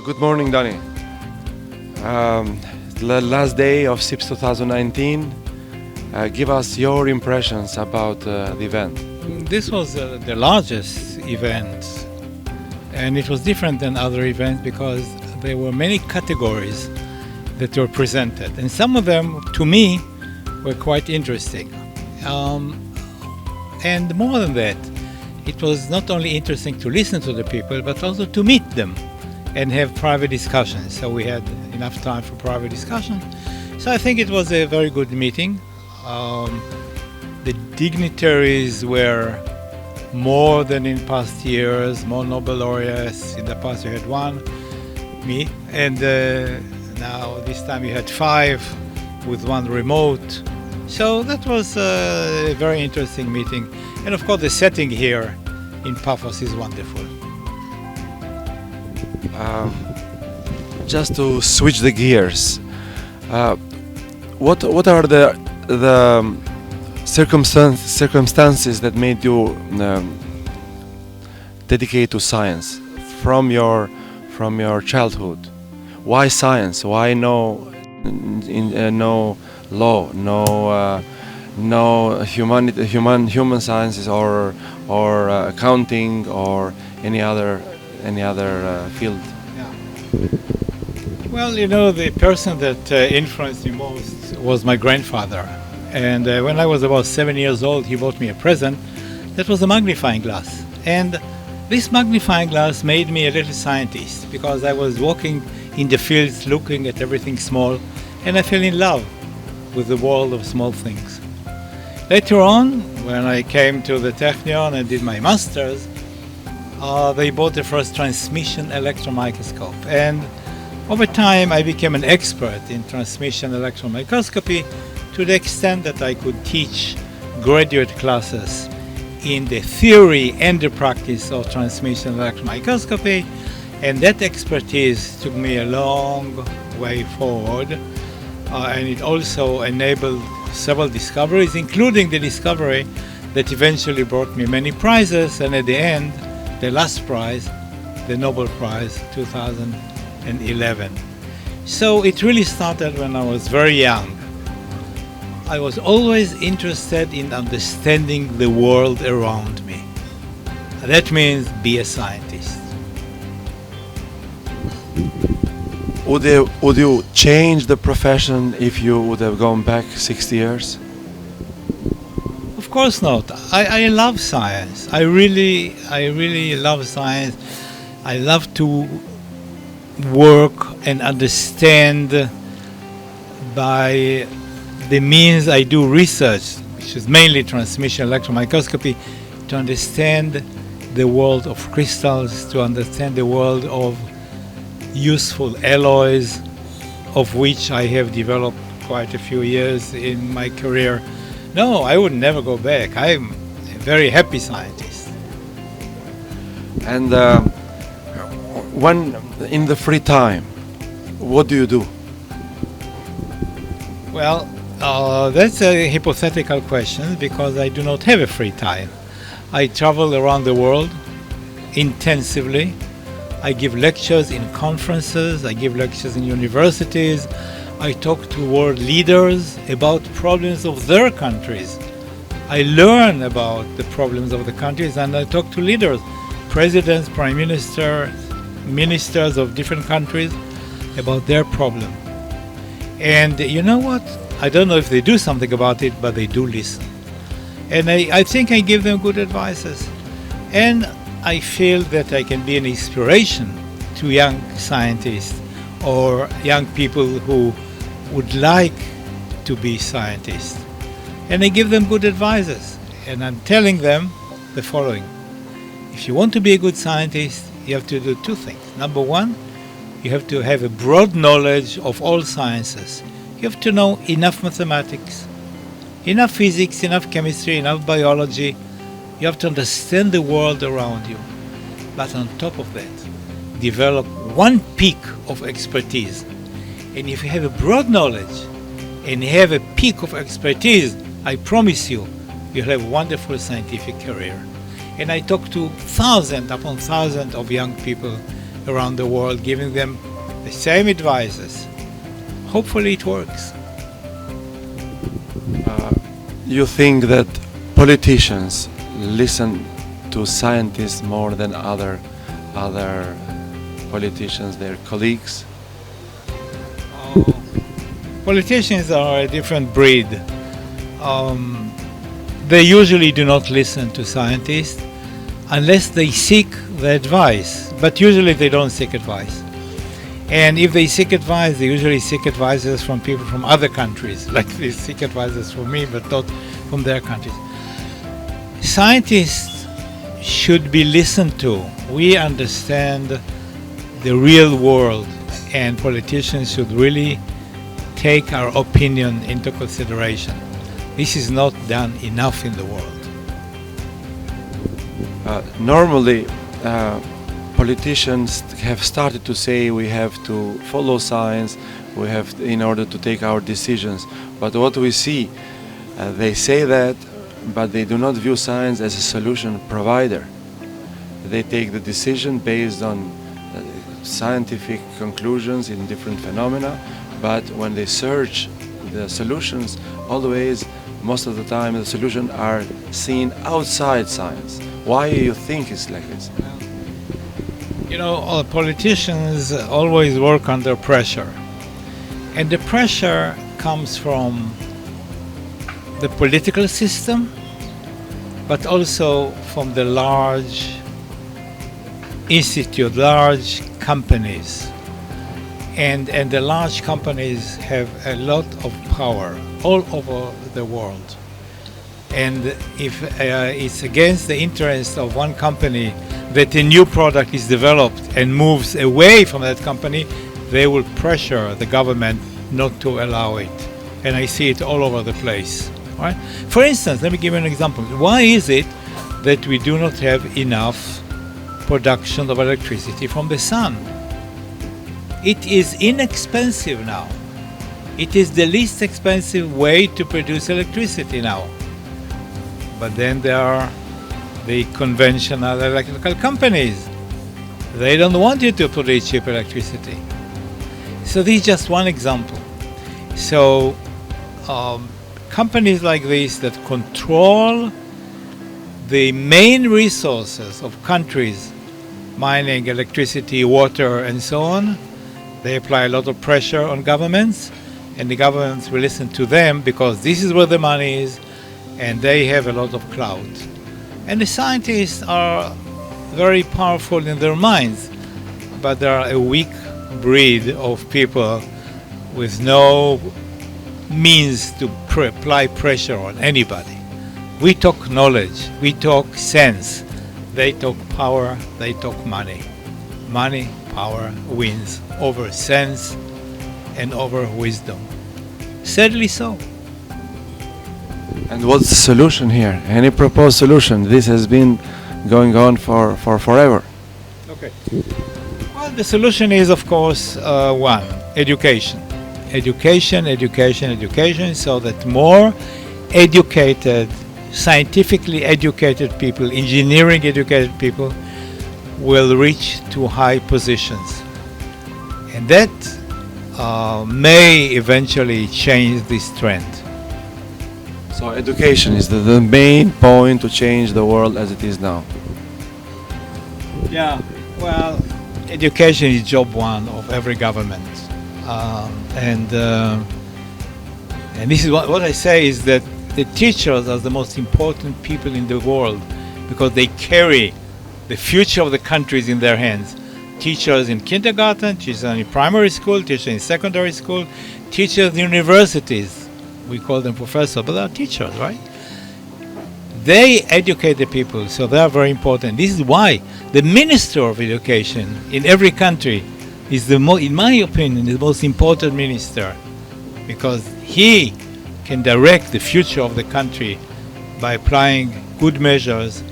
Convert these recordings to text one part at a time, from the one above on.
Good morning, Danny. The last day of SIPS 2019. Give us your impressions about the event. This was the largest event, and it was different than other events because there were many categories that were presented, and some of them, to me, were quite interesting. And more than that, it was not only interesting to listen to the people, but also to meet them and have private discussions. So we had enough time for private discussion. So I think it was a very good meeting. The dignitaries were more than in past years, more Nobel Laureates. In the past we had one, me, and now this time we had 5 with one remote. So that was a very interesting meeting. And of course the setting here in Paphos is wonderful. Just to switch the gears, what are the circumstances that made you dedicate to science from your childhood? Why science? Why no law, no human sciences or accounting or any other field? Well, you know, the person that influenced me most was my grandfather. And when I was about 7 years old, he bought me a present that was a magnifying glass. And this magnifying glass made me a little scientist because I was walking in the fields looking at everything small, and I fell in love with the world of small things. Later on, when I came to the Technion and did my master's, they bought the first transmission electron microscope. And over time, I became an expert in transmission electron microscopy to the extent that I could teach graduate classes in the theory and the practice of transmission electron microscopy. And that expertise took me a long way forward. And it also enabled several discoveries, including the discovery that eventually brought me many prizes. And at the end, the last prize, the Nobel Prize 2011. So it really started when I was very young. I was always interested in understanding the world around me. That means be a scientist. Would you change the profession if you would have gone back 60 years? Of course not. I love science. I really love science. I love to work and understand by the means I do research, which is mainly transmission electron microscopy, to understand the world of crystals, to understand the world of useful alloys, of which I have developed quite a few years in my career. No, I would never go back. I'm a very happy scientist. And when in the free time, what do you do? Well, that's a hypothetical question because I do not have a free time. I travel around the world intensively. I give lectures in conferences, I give lectures in universities, I talk to world leaders about problems of their countries. I learn about the problems of the countries and I talk to leaders, presidents, prime ministers, ministers of different countries about their problem. And you know what? I don't know if they do something about it, but they do listen. And I think I give them good advices. And I feel that I can be an inspiration to young scientists or young people who would like to be scientists. And I give them good advices. And I'm telling them the following. If you want to be a good scientist, you have to do 2 things. Number 1, you have to have a broad knowledge of all sciences. You have to know enough mathematics, enough physics, enough chemistry, enough biology. You have to understand the world around you. But on top of that, develop one peak of expertise. And if you have a broad knowledge and you have a peak of expertise, I promise you, you'll have a wonderful scientific career. And I talk to thousands upon thousands of young people around the world, giving them the same advices. Hopefully it works. You think that politicians listen to scientists more than other politicians, their colleagues? Politicians are a different breed. They usually do not listen to scientists unless they seek the advice, but usually they don't seek advice. And if they seek advice, they usually seek advices from people from other countries, like they seek advices from me, but not from their countries. Scientists should be listened to. We understand the real world, and politicians should really take our opinion into consideration. This is not done enough in the world. Normally, politicians have started to say we have to follow science, in order to take our decisions. But what we see, they say that, but they do not view science as a solution provider. They take the decision based on scientific conclusions in different phenomena, but when they search the solutions, always, most of the time, the solutions are seen outside science. Why do you think it's like this? You know, politicians always work under pressure. And the pressure comes from the political system, but also from the large institute, large companies. And the large companies have a lot of power all over the world. And if it's against the interest of one company that a new product is developed and moves away from that company, they will pressure the government not to allow it. And I see it all over the place. All right? For instance, let me give you an example. Why is it that we do not have enough production of electricity from the sun? It is inexpensive now. It is the least expensive way to produce electricity now. But then there are the conventional electrical companies. They don't want you to produce cheap electricity. So this is just one example. So companies like this that control the main resources of countries, mining, electricity, water, and so on, they apply a lot of pressure on governments, and the governments will listen to them because this is where the money is, and they have a lot of clout. And the scientists are very powerful in their minds, but they are a weak breed of people with no means to apply pressure on anybody. We talk knowledge, we talk sense. They talk power, they talk money. Money, power wins over sense and over wisdom. Sadly so. And what's the solution here? Any proposed solution? This has been going on for forever. Okay. Well, the solution is, of course, one, education. Education, education, education, so that more educated, scientifically educated people, engineering educated people will reach to high positions. And that may eventually change this trend. So education is the main point to change the world as it is now. Yeah, well, education is job one of every government. And this is what I say is that the teachers are the most important people in the world because they carry the future of the countries in their hands. Teachers in kindergarten, teachers in primary school, teachers in secondary school, teachers in universities. We call them professors, but they are teachers, right? They educate the people, so they are very important. This is why the Minister of Education in every country is in my opinion, the most important minister, because he can direct the future of the country by applying good measures,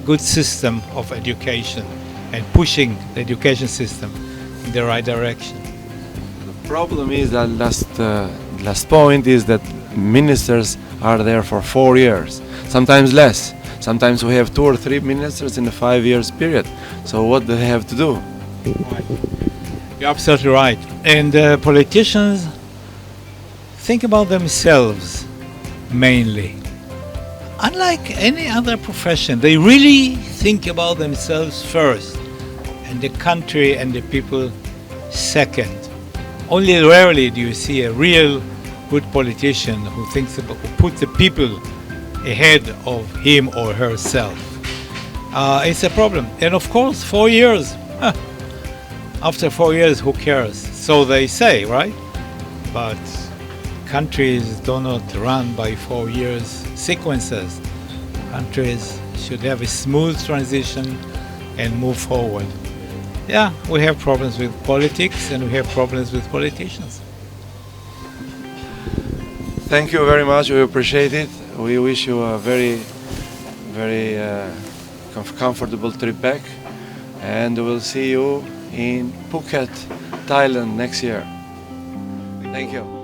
good system of education, and pushing the education system in the right direction. The problem is that last point is that ministers are there for 4 years, sometimes less. Sometimes we have 2 or 3 ministers in a 5 years period. So what do they have to do? Right. You're absolutely right. And politicians think about themselves mainly. Unlike any other profession, they really think about themselves first, and the country and the people second. Only rarely do you see a real good politician who puts the people ahead of him or herself. It's a problem. And of course, 4 years. After 4 years, who cares? So they say, right? But countries do not run by 4 years sequences. Countries should have a smooth transition and move forward. Yeah, we have problems with politics and we have problems with politicians. Thank you very much. We appreciate it. We wish you a very, very comfortable trip back, and we'll see you in Phuket, Thailand next year. Thank you.